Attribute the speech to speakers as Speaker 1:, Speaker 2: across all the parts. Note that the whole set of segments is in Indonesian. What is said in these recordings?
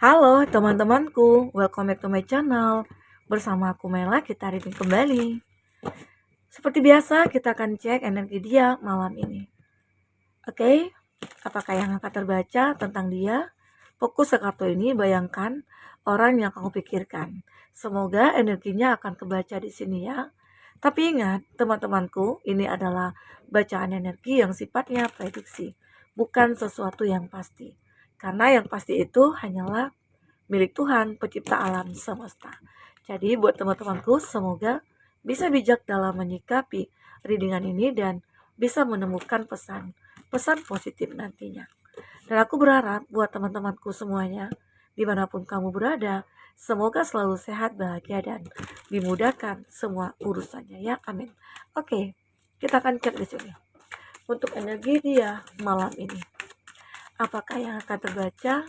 Speaker 1: Halo teman-temanku, welcome back to my channel. Bersama aku Mela, kita reading kembali. Seperti biasa, kita akan cek energi dia malam ini. Oke, apakah yang akan terbaca tentang dia? Fokus ke kartu ini, bayangkan orang yang kamu pikirkan. Semoga energinya akan kebaca di sini ya. Tapi ingat, teman-temanku, ini adalah bacaan energi yang sifatnya prediksi, bukan sesuatu yang pasti. Karena yang pasti itu hanyalah milik Tuhan, pencipta alam semesta. Jadi buat teman-temanku, semoga bisa bijak dalam menyikapi readingan ini dan bisa menemukan pesan positif nantinya. Dan aku berharap buat teman-temanku semuanya, dimanapun kamu berada, semoga selalu sehat, bahagia, dan dimudahkan semua urusannya ya, amin. Oke, kita akan cek di sini. Untuk energi dia malam ini, apakah yang akan terbaca?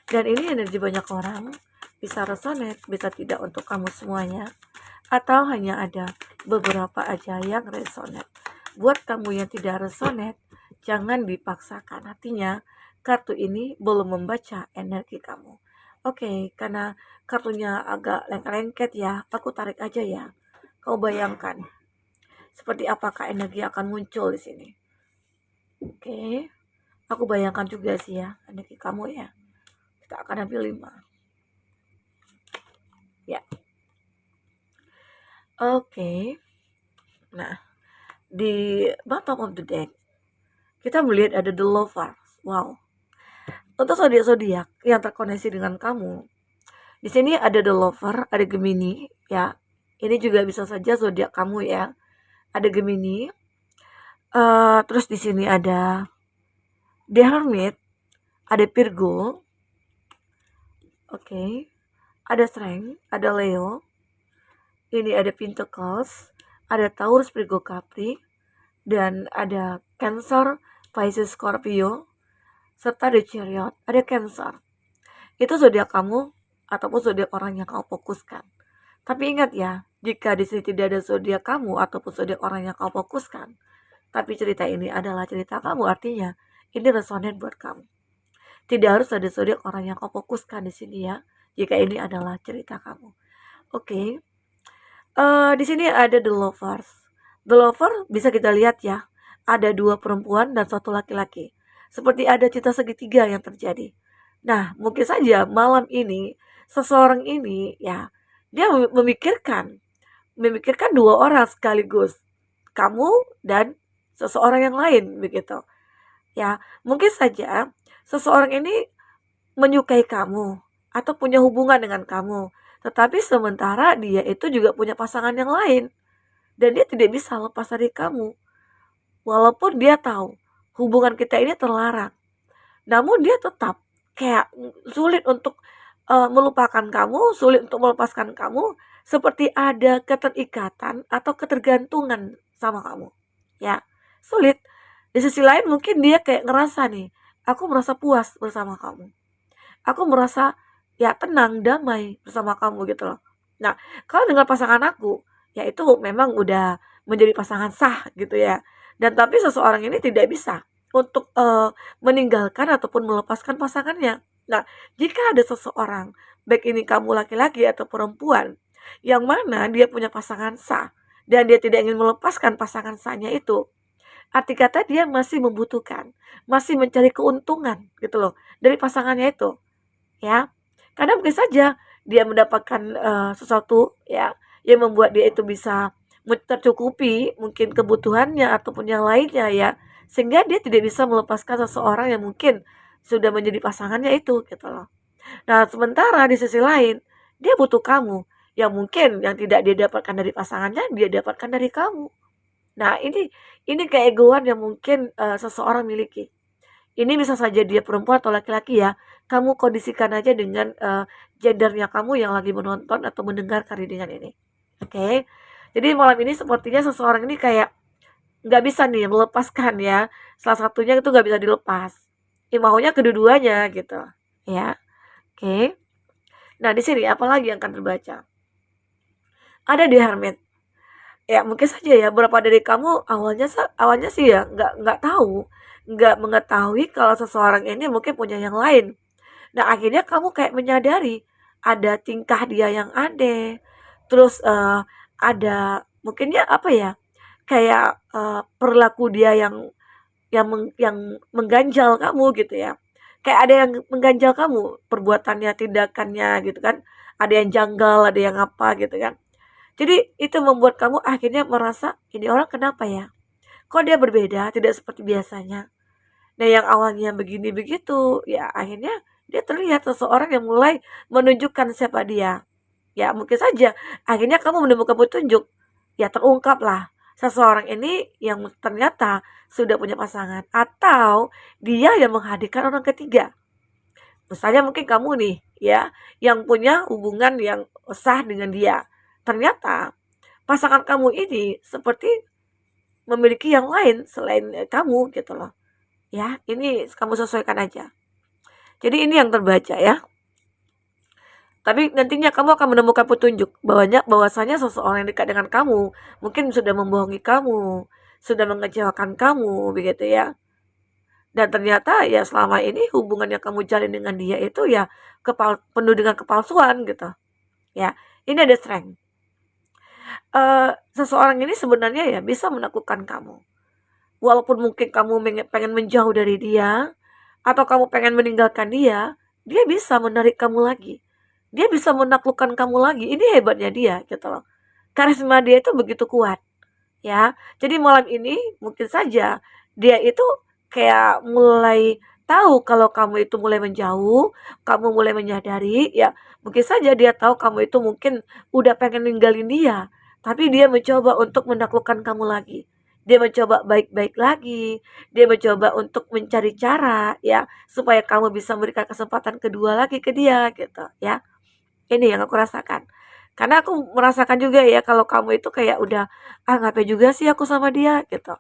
Speaker 1: Dan ini energi banyak orang, bisa resonate, bisa tidak untuk kamu semuanya, atau hanya ada beberapa aja yang resonate. Buat kamu yang tidak resonate, jangan dipaksakan. Artinya, kartu ini belum membaca energi kamu. Oke, karena kartunya agak lengket ya, aku tarik aja ya. Kau bayangkan, seperti apakah energi akan muncul di sini. Oke, aku bayangkan juga sih ya, energi kamu ya. Kita akan ambil 5. Ya. Oke. Nah, di bottom of the deck kita melihat ada the Lovers. Wow. Untuk zodiak-zodiak yang terkoneksi dengan kamu, di sini ada the Lover, ada Gemini, ya. Ini juga bisa saja zodiak kamu ya. Ada Gemini. Terus di sini ada the Hermit, ada Virgo. Oke. Ada Strength, ada Leo. Ini ada Pentacles, ada Taurus, Virgo, Capri, dan ada Cancer, Pisces, Scorpio, serta ada Chariot, ada Cancer. Itu zodiak kamu ataupun zodiak orang yang kamu fokuskan. Tapi ingat ya, jika di sini tidak ada zodiak kamu ataupun zodiak orang yang kamu fokuskan, tapi cerita ini adalah cerita kamu, artinya ini resonate buat kamu. Tidak harus ada zodiak orang yang kamu fokuskan di sini ya, jika ini adalah cerita kamu. Oke. Di sini ada the lovers. The lover bisa kita lihat ya, ada 2 perempuan dan 1 laki-laki. Seperti ada cinta segitiga yang terjadi. Nah, mungkin saja malam ini seseorang ini ya, dia memikirkan 2 orang sekaligus. Kamu dan seseorang yang lain begitu. Ya, mungkin saja seseorang ini menyukai kamu atau punya hubungan dengan kamu. Tetapi sementara dia itu juga punya pasangan yang lain. Dan dia tidak bisa lepas dari kamu. Walaupun dia tahu hubungan kita ini terlarang. Namun dia tetap kayak sulit untuk melupakan kamu, sulit untuk melepaskan kamu. Seperti ada keterikatan atau ketergantungan sama kamu. Ya, sulit. Di sisi lain mungkin dia kayak ngerasa nih, aku merasa puas bersama kamu. Aku merasa ya tenang, damai bersama kamu gitu loh. Nah, kalau dengan pasangan aku, ya itu memang udah menjadi pasangan sah gitu ya. Dan tapi seseorang ini tidak bisa untuk meninggalkan ataupun melepaskan pasangannya. Nah, jika ada seseorang, baik ini kamu laki-laki atau perempuan, yang mana dia punya pasangan sah dan dia tidak ingin melepaskan pasangan sahnya itu, arti kata dia masih membutuhkan, masih mencari keuntungan gitu loh dari pasangannya itu. Ya, karena mungkin saja dia mendapatkan, sesuatu ya, yang membuat dia itu bisa tercukupi mungkin kebutuhannya ataupun yang lainnya ya, sehingga dia tidak bisa melepaskan seseorang yang mungkin sudah menjadi pasangannya itu, gitu loh. Nah, sementara di sisi lain, dia butuh kamu, yang mungkin yang tidak dia dapatkan dari pasangannya, dia dapatkan dari kamu. Nah, ini keegoan yang mungkin, seseorang miliki. Ini bisa saja dia perempuan atau laki-laki ya, kamu kondisikan aja dengan, gendernya kamu yang lagi menonton atau mendengar readingan ini. Oke. Jadi malam ini sepertinya seseorang ini kayak nggak bisa nih melepaskan ya, salah satunya itu nggak bisa dilepas. Maunya kedua-duanya gitu, ya. Oke. Nah di sini apalagi yang akan terbaca? Ada di Hermit. Ya mungkin saja ya beberapa dari kamu awalnya sih ya nggak tahu, nggak mengetahui kalau seseorang ini mungkin punya yang lain. Nah, akhirnya kamu kayak menyadari ada tingkah dia yang aneh, terus ada mungkin ya apa ya, kayak perilaku dia yang mengganjal kamu gitu ya. Kayak ada yang mengganjal kamu, perbuatannya, tindakannya gitu kan. Ada yang janggal, ada yang apa gitu kan. Jadi itu membuat kamu akhirnya merasa, ini orang kenapa ya? Kok dia berbeda, tidak seperti biasanya. Nah, yang awalnya begini begitu, ya akhirnya dia terlihat seseorang yang mulai menunjukkan siapa dia. Ya mungkin saja akhirnya kamu menemukan petunjuk. Ya terungkaplah seseorang ini yang ternyata sudah punya pasangan atau dia yang menghadirkan orang ketiga. Misalnya mungkin kamu nih ya yang punya hubungan yang sah dengan dia. Ternyata pasangan kamu ini seperti memiliki yang lain selain kamu gitu loh. Ya, ini kamu sesuaikan aja. Jadi ini yang terbaca ya. Tapi nantinya kamu akan menemukan petunjuk bahwasanya seseorang yang dekat dengan kamu mungkin sudah membohongi kamu, sudah mengecewakan kamu, begitu ya. Dan ternyata ya selama ini hubungan yang kamu jalin dengan dia itu ya penuh dengan kepalsuan gitu. Ya, ini ada strength. Seseorang ini sebenarnya ya bisa menaklukkan kamu. Walaupun mungkin kamu pengen menjauh dari dia atau kamu pengen meninggalkan dia, dia bisa menarik kamu lagi. Dia bisa menaklukkan kamu lagi. Ini hebatnya dia gitu loh. Karisma dia itu begitu kuat. Ya. Jadi malam ini mungkin saja dia itu kayak mulai tahu kalau kamu itu mulai menjauh, kamu mulai menyadari ya, mungkin saja dia tahu kamu itu mungkin udah pengen ninggalin dia, tapi dia mencoba untuk menaklukkan kamu lagi. Dia mencoba baik-baik lagi, dia mencoba untuk mencari cara ya supaya kamu bisa memberikan kesempatan kedua lagi ke dia gitu ya. Ini yang aku rasakan. Karena aku merasakan juga ya kalau kamu itu kayak udah, "Ah, ngapain juga sih aku sama dia?" gitu.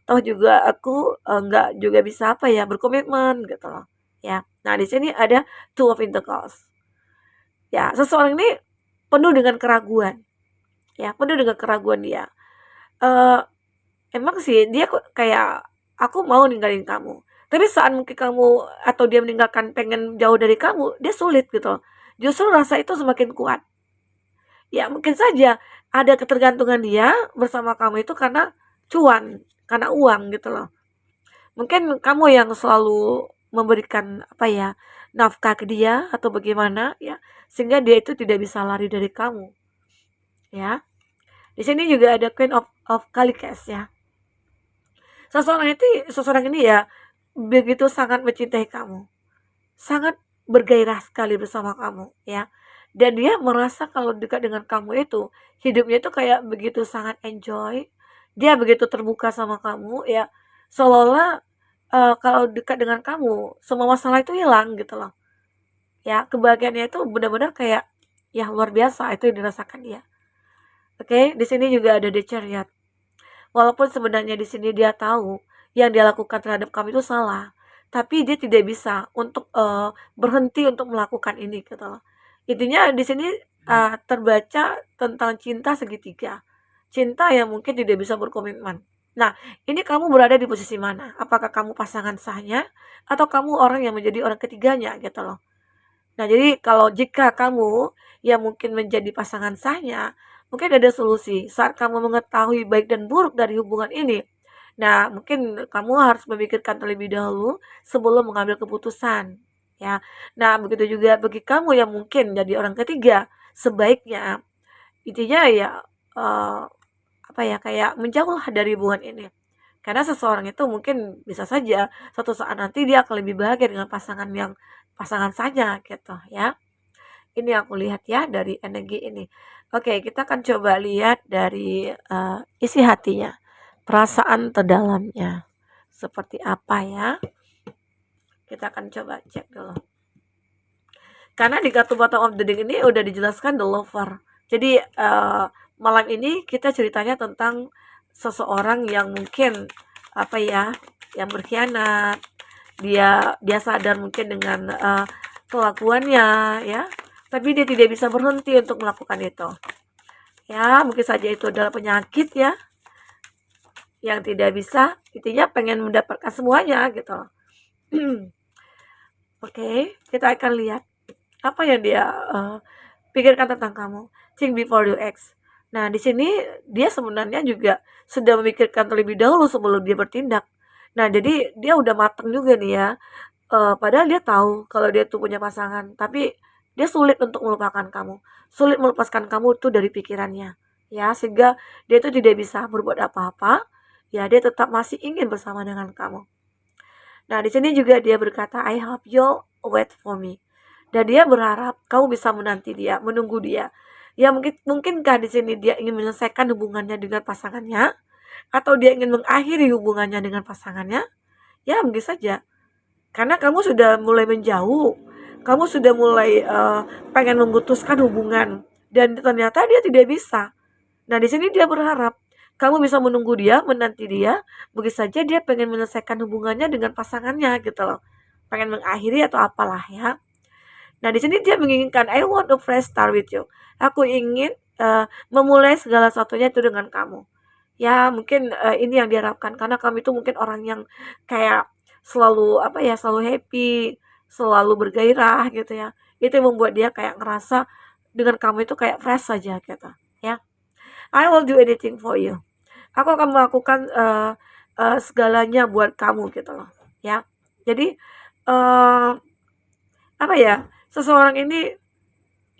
Speaker 1: Toh juga aku, nggak juga bisa apa ya, berkomitmen gitu loh, ya. Nah, di sini ada Two of Pentacles. Ya, seseorang ini penuh dengan keraguan, ya, penuh dengan keraguan dia. Eee, Emang sih dia kok kayak, "Aku mau ninggalin kamu." Tapi saat mungkin kamu atau dia meninggalkan pengen jauh dari kamu, dia sulit gitu loh. Justru rasa itu semakin kuat. Ya mungkin saja ada ketergantungan dia bersama kamu itu karena cuan, karena uang gitu loh. Mungkin kamu yang selalu memberikan apa ya, nafkah ke dia atau bagaimana ya, sehingga dia itu tidak bisa lari dari kamu, ya. Di sini juga ada Queen of Cups ya. Seseorang ini ya begitu sangat mencintai kamu, sangat bergairah sekali bersama kamu ya. Dan dia merasa kalau dekat dengan kamu itu hidupnya itu kayak begitu sangat enjoy. Dia begitu terbuka sama kamu ya. Seolah-olah kalau dekat dengan kamu semua masalah itu hilang gitu loh. Ya, kebahagiaannya itu benar-benar kayak ya luar biasa itu yang dirasakan dia. Oke, di sini juga ada The Chariot. Walaupun sebenarnya di sini dia tahu yang dia lakukan terhadap kamu itu salah, tapi dia tidak bisa untuk berhenti untuk melakukan ini gitu loh. Intinya di sini terbaca tentang cinta segitiga. Cinta yang mungkin tidak bisa berkomitmen. Nah, ini kamu berada di posisi mana? Apakah kamu pasangan sahnya atau kamu orang yang menjadi orang ketiganya gitu loh. Nah, jadi kalau jika kamu yang mungkin menjadi pasangan sahnya, mungkin ada solusi saat kamu mengetahui baik dan buruk dari hubungan ini. Nah, mungkin kamu harus memikirkan terlebih dahulu sebelum mengambil keputusan, ya. Nah, begitu juga bagi kamu yang mungkin jadi orang ketiga, sebaiknya intinya ya apa ya kayak menjauhlah dari hubungan ini. Karena seseorang itu mungkin bisa saja suatu saat nanti dia akan lebih bahagia dengan pasangan saja gitu ya. Ini aku lihat ya dari energi ini. Oke, kita akan coba lihat dari isi hatinya, perasaan terdalamnya seperti apa ya. Kita akan coba cek dulu. Karena di kartu bottom of the deck ini udah dijelaskan the lover. Jadi malam ini kita ceritanya tentang seseorang yang mungkin apa ya, yang berkhianat. Dia sadar mungkin dengan kelakuannya ya, tapi dia tidak bisa berhenti untuk melakukan itu. Ya, mungkin saja itu adalah penyakit ya, yang tidak bisa, intinya pengen mendapatkan semuanya gitu loh. Oke, kita akan lihat apa yang dia pikirkan tentang kamu. Think before you act. Nah, di sini dia sebenarnya juga sudah memikirkan terlebih dahulu sebelum dia bertindak. Nah, jadi dia udah mateng juga nih ya. Padahal dia tahu kalau dia tuh punya pasangan, tapi dia sulit untuk melupakan kamu, sulit melepaskan kamu tuh dari pikirannya, ya, sehingga dia tuh tidak bisa berbuat apa-apa, ya dia tetap masih ingin bersama dengan kamu. Nah, di sini juga dia berkata, "I hope you'll wait for me." Dan dia berharap kamu bisa menanti dia, menunggu dia. Ya mungkinkah di sini dia ingin menyelesaikan hubungannya dengan pasangannya, atau dia ingin mengakhiri hubungannya dengan pasangannya? Ya mungkin saja. Karena kamu sudah mulai menjauh, kamu sudah mulai pengen memutuskan hubungan dan ternyata dia tidak bisa. Nah, di sini dia berharap kamu bisa menunggu dia, menanti dia, mungkin saja dia pengen menyelesaikan hubungannya dengan pasangannya gitu loh. Pengen mengakhiri atau apalah ya. Nah, di sini dia menginginkan I want a fresh start with you. Aku ingin memulai segala sesuatunya itu dengan kamu. Ya, mungkin ini yang diharapkan karena kamu itu mungkin orang yang kayak selalu apa ya, selalu happy, selalu bergairah gitu ya. Itu yang membuat dia kayak ngerasa dengan kamu itu kayak fresh saja gitu, ya. I will do anything for you. Aku akan melakukan segalanya buat kamu gitu loh, ya. Jadi apa ya? Seseorang ini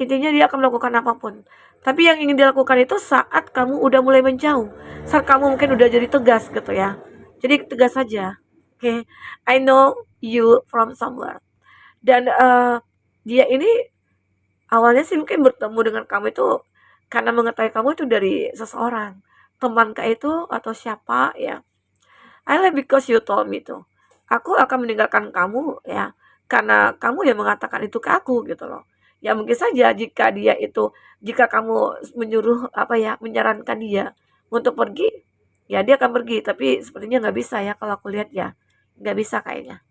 Speaker 1: intinya dia akan melakukan apapun. Tapi yang ingin dilakukan itu saat kamu udah mulai menjauh. Saat kamu mungkin udah jadi tegas gitu ya. Jadi tegas saja. Oke, I know you from somewhere. Dan dia ini awalnya sih mungkin bertemu dengan kamu itu karena mengetahui kamu itu dari seseorang. Temankah itu atau siapa ya. I like because you told me to. Aku akan meninggalkan kamu ya karena kamu yang mengatakan itu ke aku gitu loh. Ya mungkin saja jika kamu menyuruh apa ya menyarankan dia untuk pergi, ya dia akan pergi. Tapi sepertinya nggak bisa ya kalau aku lihat ya nggak bisa kayaknya.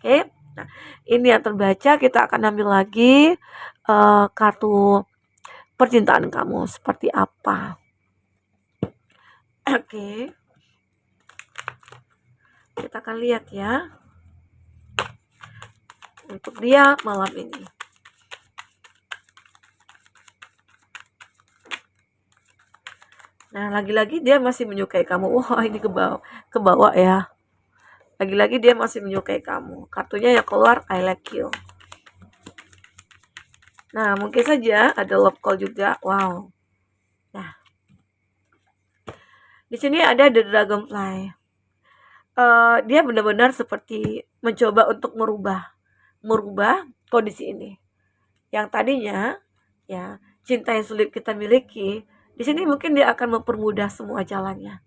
Speaker 1: Oke, nah ini yang terbaca kita akan ambil lagi kartu percintaan kamu seperti apa. Oke, kita akan lihat ya untuk dia malam ini. Nah, lagi-lagi dia masih menyukai kamu. Wah, ini ke bawah ya. Lagi-lagi dia masih menyukai kamu. Kartunya yang keluar I like you. Nah, mungkin saja ada love call juga. Wow. Nah, di sini ada the dragonfly. Dia benar-benar seperti mencoba untuk merubah kondisi ini. Yang tadinya ya cinta yang sulit kita miliki, di sini mungkin dia akan mempermudah semua jalannya.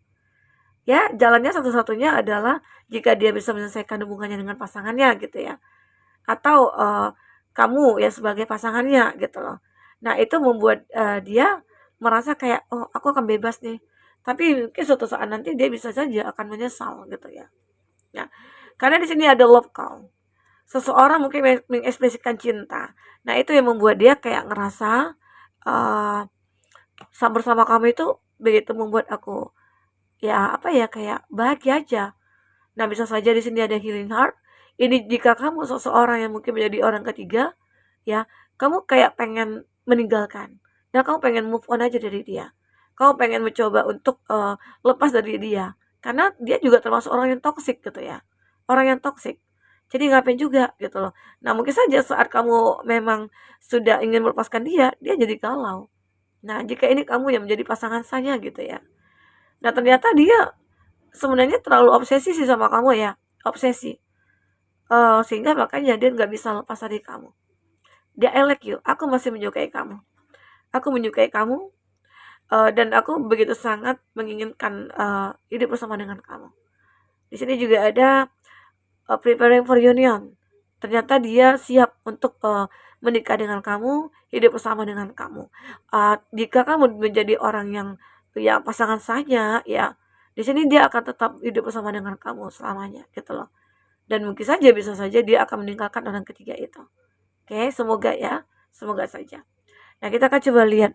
Speaker 1: Ya, jalannya satu-satunya adalah jika dia bisa menyelesaikan hubungannya dengan pasangannya gitu ya. Atau kamu ya sebagai pasangannya gitu loh. Nah, itu membuat dia merasa kayak oh, aku akan bebas nih. Tapi mungkin suatu saat nanti dia bisa saja akan menyesal gitu ya. Nah, karena di sini ada love call. Seseorang mungkin mengekspresikan cinta. Nah, itu yang membuat dia kayak ngerasa uh, bersama kamu itu begitu membuat aku ya apa ya kayak bahagia aja. Nah, bisa saja di sini ada healing heart. Ini jika kamu seseorang yang mungkin menjadi orang ketiga, ya, kamu kayak pengen meninggalkan. Dan kamu pengen move on aja dari dia. Kamu pengen mencoba untuk lepas dari dia. Karena dia juga termasuk orang yang toksik gitu ya. Orang yang toksik. Jadi ngapain juga gitu loh. Nah, mungkin saja saat kamu memang sudah ingin melepaskan dia, dia jadi galau. Nah, jika ini kamu yang menjadi pasangan saya gitu ya. Nah, ternyata dia sebenarnya terlalu obsesi sih sama kamu ya, obsesi. Sehingga makanya dia nggak bisa lepas dari kamu. Dia I like you, aku masih menyukai kamu. Aku menyukai kamu dan aku begitu sangat menginginkan hidup bersama dengan kamu. Di sini juga ada preparing for union. Ternyata dia siap untuk menikah dengan kamu, hidup bersama dengan kamu. Jika kamu menjadi orang yang ya pasangan saja, ya di sini dia akan tetap hidup bersama dengan kamu selamanya, gitu loh. Dan mungkin saja bisa saja dia akan meninggalkan orang ketiga itu. Oke, semoga ya, semoga saja. Nah, kita akan coba lihat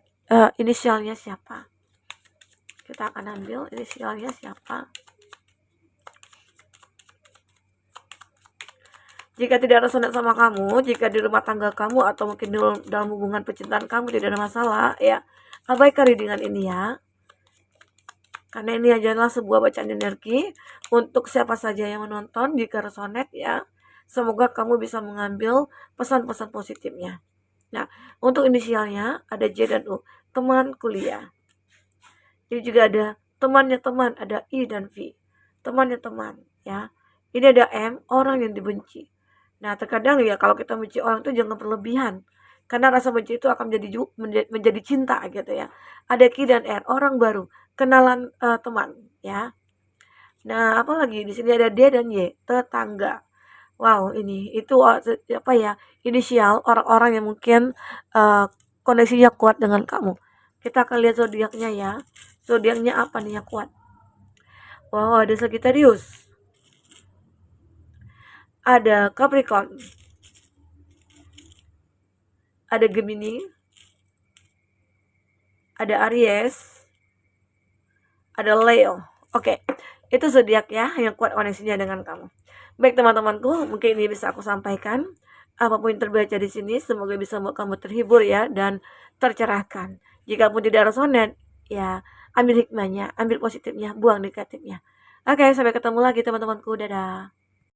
Speaker 1: inisialnya siapa. Kita akan ambil inisialnya siapa. Jika tidak resonate sama kamu, jika di rumah tangga kamu atau mungkin dalam hubungan percintaan kamu tidak ada masalah, ya abaikan readingan ini ya. Karena ini adalah sebuah bacaan energi untuk siapa saja yang menonton. Jika resonate ya, semoga kamu bisa mengambil pesan-pesan positifnya. Nah, untuk inisialnya ada J dan U, teman kuliah. Ini juga ada temannya teman, ada I dan V, temannya teman ya. Ini ada M, orang yang dibenci. Nah, terkadang ya kalau kita benci orang itu jangan berlebihan. Karena rasa benci itu akan menjadi cinta gitu ya. Ada Q dan R, orang baru, kenalan teman ya. Nah, apalagi di sini ada D dan Y, tetangga. Wow, ini itu apa ya? Inisial orang-orang yang mungkin koneksinya kuat dengan kamu. Kita akan lihat zodiaknya ya. Zodiaknya apa nih yang kuat? Wow, ada Sagittarius, ada Capricorn, ada Gemini, ada Aries, ada Leo. Oke, itu zodiak ya yang kuat koneksinya dengan kamu. Baik teman-temanku, mungkin ini bisa aku sampaikan. Apapun yang terbaca di sini, semoga bisa membuat kamu terhibur ya dan tercerahkan. Jika pun tidak resonate, ya ambil hikmahnya, ambil positifnya, buang negatifnya. Oke, sampai ketemu lagi teman-temanku. Dadah.